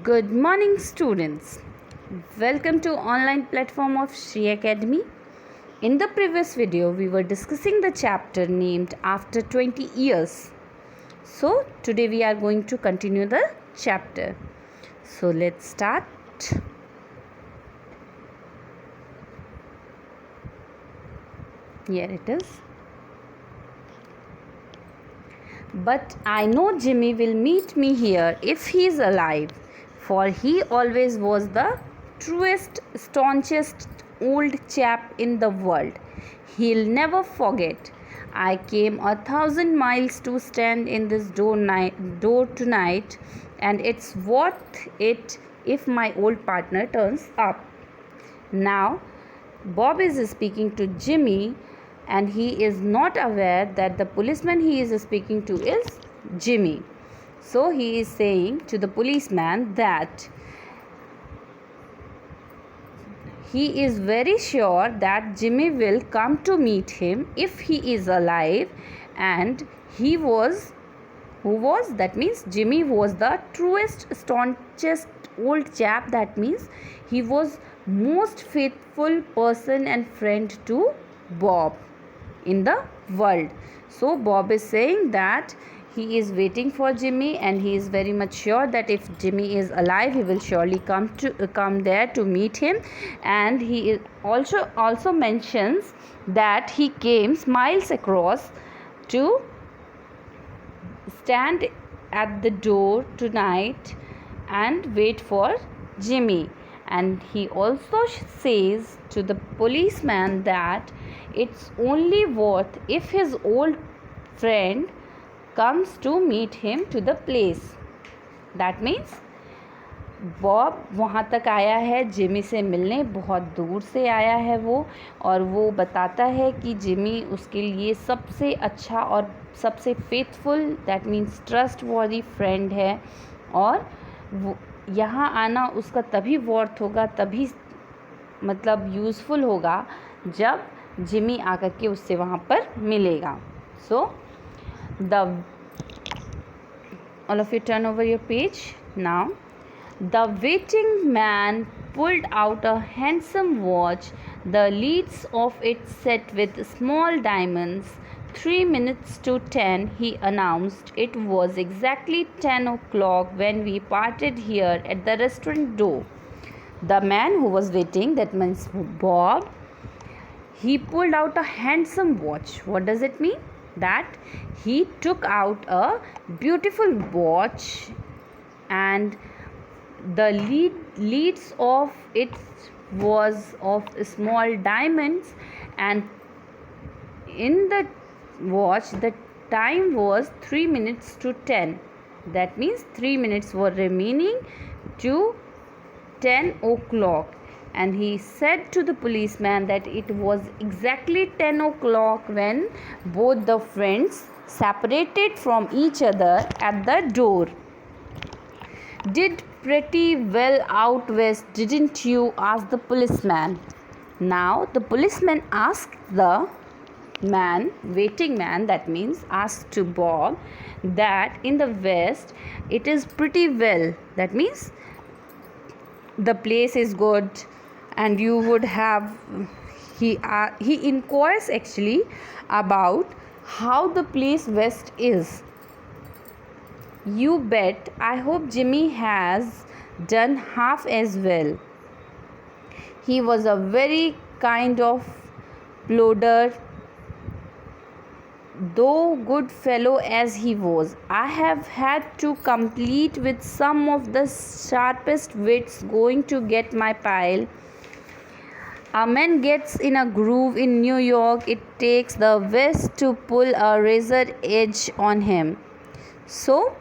Good morning, students. Welcome to online platform of Shri Academy. In the previous video, we were discussing the chapter named After 20 Years. So, today we are going to continue the chapter. So, let's start. Here it is. But I know Jimmy will meet me here if he is alive, for he always was the truest, staunchest old chap in the world. He'll never forget. I came 1,000 miles to stand in this door tonight, and it's worth it if my old partner turns up. Now, Bob is speaking to Jimmy, and he is not aware that the policeman he is speaking to is Jimmy. So he is saying to the policeman that he is very sure that Jimmy will come to meet him if he is alive, and he was that means Jimmy was the truest, staunchest old chap. That means he was most faithful person and friend to Bob in the world. So Bob is saying that he is waiting for Jimmy, and he is very much sure that if Jimmy is alive, he will surely come there to meet him. And he is also mentions that he came miles across to stand at the door tonight and wait for Jimmy. And he also says to the policeman that it's only worth if his old friend comes to meet him to the place. That means Bob वहाँ तक आया है Jimmy से मिलने, बहुत दूर से आया है वो, और वो बताता है कि जिमी उसके लिए सबसे अच्छा और सबसे faithful, that means trust worry friend है, और वो यहाँ आना उसका तभी वर्थ होगा, तभी मतलब यूज़फुल होगा जब जिमी आकर के उससे वहाँ पर मिलेगा. सो all of you turn over your page now. The waiting man pulled out a handsome watch, the leads of it set with small diamonds. 3 minutes to 10, he announced. It was exactly 10 o'clock when we parted here at the restaurant door. The man who was waiting, that means Bob, he pulled out a handsome watch. What does it mean? That he took out a beautiful watch, and the leads of it was of small diamonds, and in the watch the time was 3 minutes to 10. That means 3 minutes were remaining to 10 o'clock. And he said to the policeman that it was exactly 10 o'clock when both the friends separated from each other at the door. Did pretty well out west, didn't you? Asked the policeman. Now the policeman asked the waiting man, that means asked to Bob, that in the west it is pretty well. That means the place is good, and you would have, he inquires actually about how the place west is. You bet. I hope Jimmy has done half as well. He was a very kind of plodder, though good fellow as he was. I have had to compete with some of the sharpest wits going to get my pile. A man gets in a groove in New York, it takes the West to pull a razor edge on him. So,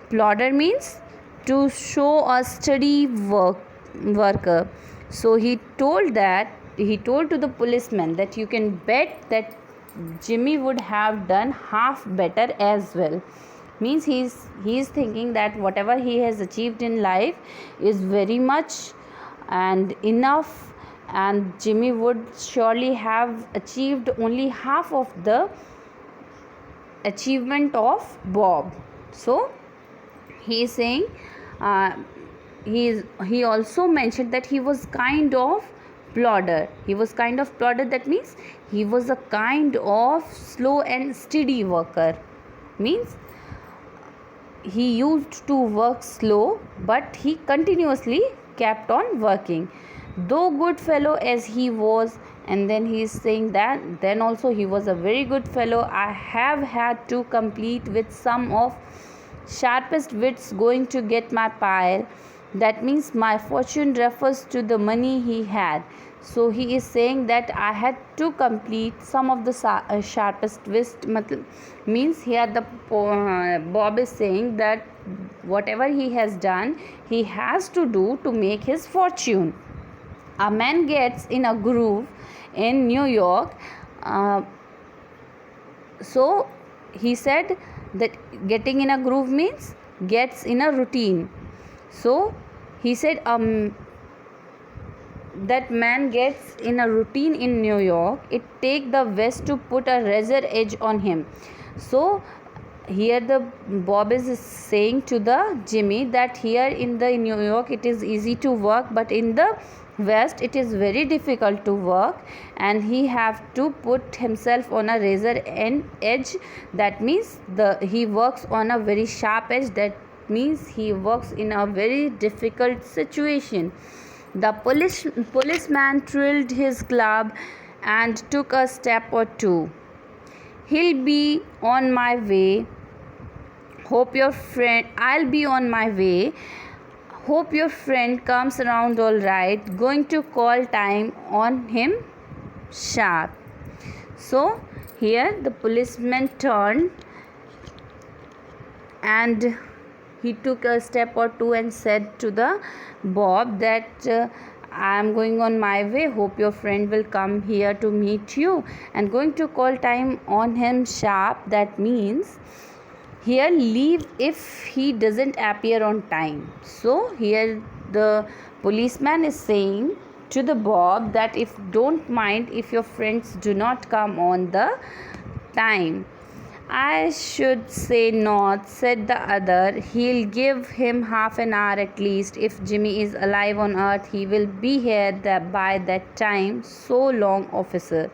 plodder means to show a steady worker. So he told to the policeman that you can bet that Jimmy would have done half better as well. Means he is thinking that whatever he has achieved in life is very much and enough, and Jimmy would surely have achieved only half of the achievement of Bob. So he is saying he also mentioned that he was kind of plodder. He was kind of plodder, that means he was a kind of slow and steady worker. Means he used to work slow, but he continuously kept on working. Though good fellow as he was, and then he is saying that then also he was a very good fellow, I have had to compete with some of sharpest wits going to get my pile. That means my fortune refers to the money he had. So he is saying that I had to complete some of the sharpest wits. Means here the Bob is saying that whatever he has done, he has to do to make his fortune. A man gets in a groove in New York. So he said that getting in a groove means gets in a routine. So he said that man gets in a routine in New York. It take the West to put a razor edge on him. So here the Bob is saying to the Jimmy that here in the New York it is easy to work, but in the West it is very difficult to work, and he have to put himself on a razor edge. That means he works on a very sharp edge. That means he works in a very difficult situation. The policeman trilled his club and took a step or two. He'll be on my way. I'll be on my way. Hope your friend comes around all right. Going to call time on him sharp. So here the policeman turned and he took a step or two and said to the Bob that I am going on my way. Hope your friend will come here to meet you, and going to call time on him sharp. That means here leave if he doesn't appear on time. So here the policeman is saying to the Bob that if don't mind if your friends do not come on the time. I should say not, said the other. He'll give him half an hour at least. If Jimmy is alive on earth, he will be here by that time. So long, officer.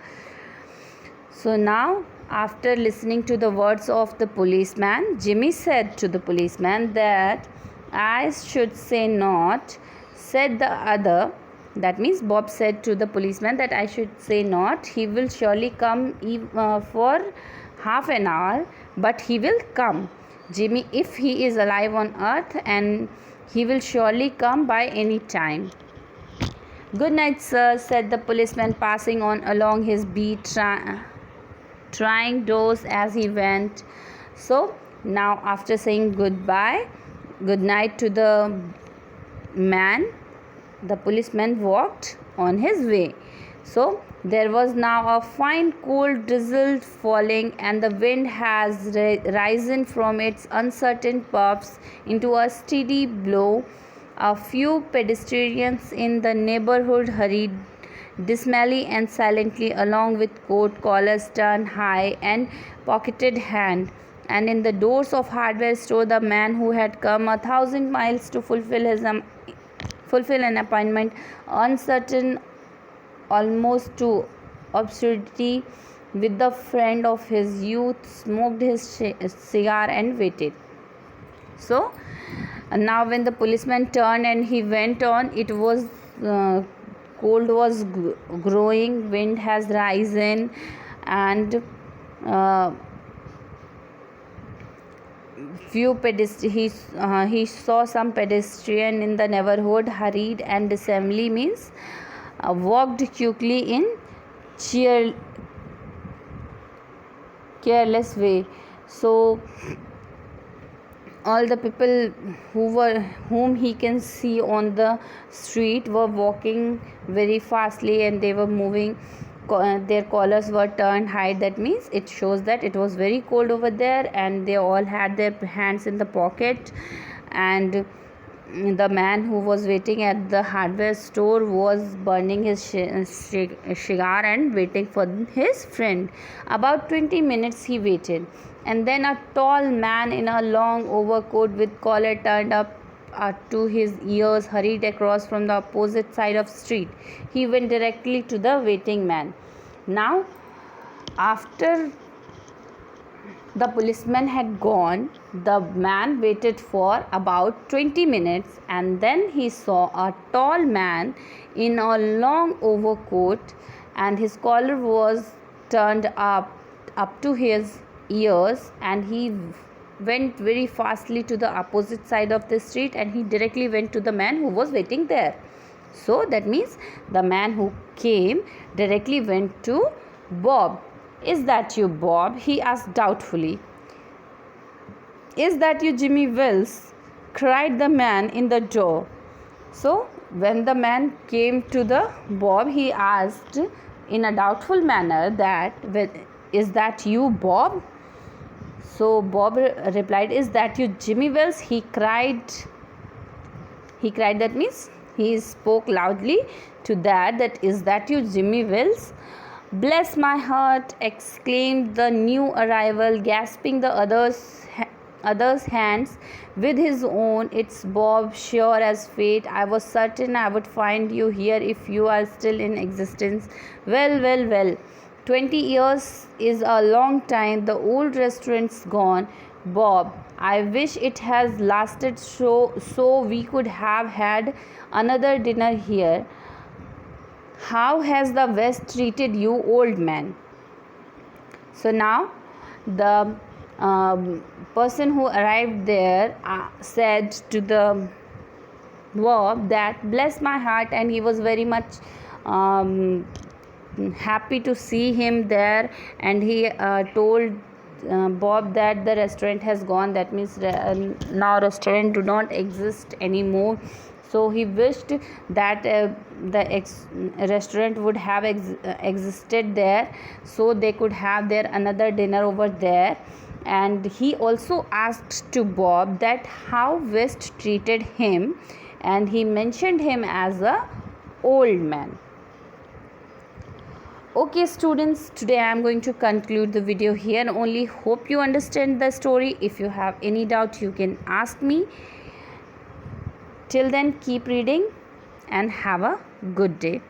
So now, after listening to the words of the policeman, Jimmy said to the policeman that I should say not, said the other. That means Bob said to the policeman that I should say not. He will surely come for half an hour, but he will come. Jimmy, if he is alive on earth, and he will surely come by any time. Good night, sir, said the policeman, passing on along his beat, trying doors as he went. So now after saying good night to the man, the policeman walked on his way. So there was now a fine cold drizzle falling, and the wind has risen from its uncertain puffs into a steady blow. A few pedestrians in the neighborhood hurried dismally and silently along with coat collars turned high and pocketed hand. And in the doors of hardware store, the man who had come 1,000 miles to fulfill an appointment, uncertain almost to absurdity, with the friend of his youth, smoked his cigar and waited. So now when the policeman turned and he went on, it was cold was growing, wind has risen, and he saw some pedestrian in the neighborhood hurried and assembly means walked quickly in careless way. So all the people whom he can see on the street were walking very fastly, and they were moving. Their collars were turned high. That means it shows that it was very cold over there, and they all had their hands in the pocket. And the man who was waiting at the hardware store was burning his cigar and waiting for his friend. About 20 minutes he waited, and then a tall man in a long overcoat with collar turned up to his ears, hurried across from the opposite side of the street. He went directly to the waiting man. Now, after the policeman had gone, the man waited for about 20 minutes, and then he saw a tall man in a long overcoat, and his collar was turned up to his ears, and he went very fastly to the opposite side of the street, and he directly went to the man who was waiting there. So that means the man who came directly went to Bob. "Is that you, Bob?" he asked doubtfully. "Is that you, Jimmy Wells?" cried the man in the door. So when the man came to the Bob, he asked in a doubtful manner "Is that you, Bob?" So Bob replied, "Is that you, Jimmy Wells?" He cried, that means he spoke loudly to that "Is that you, Jimmy Wells?" "Bless my heart," exclaimed the new arrival, grasping the other's hands with his own. "It's Bob, sure as fate. I was certain I would find you here if you are still in existence. Well. 20 years is a long time. The old restaurant's gone, Bob. I wish it has lasted so we could have had another dinner here. How has the West treated you, old man?" So now the person who arrived there said to the Bob that "Bless my heart," and he was very much happy to see him there, and he told Bob that the restaurant has gone. That means now restaurant do not exist anymore. So he wished that the restaurant would have existed there, so they could have their another dinner over there. And he also asked to Bob that how West treated him, and he mentioned him as a old man. Okay students, today I am going to conclude the video here. Only hope you understand the story. If you have any doubt, you can ask me. Till then, keep reading and have a good day.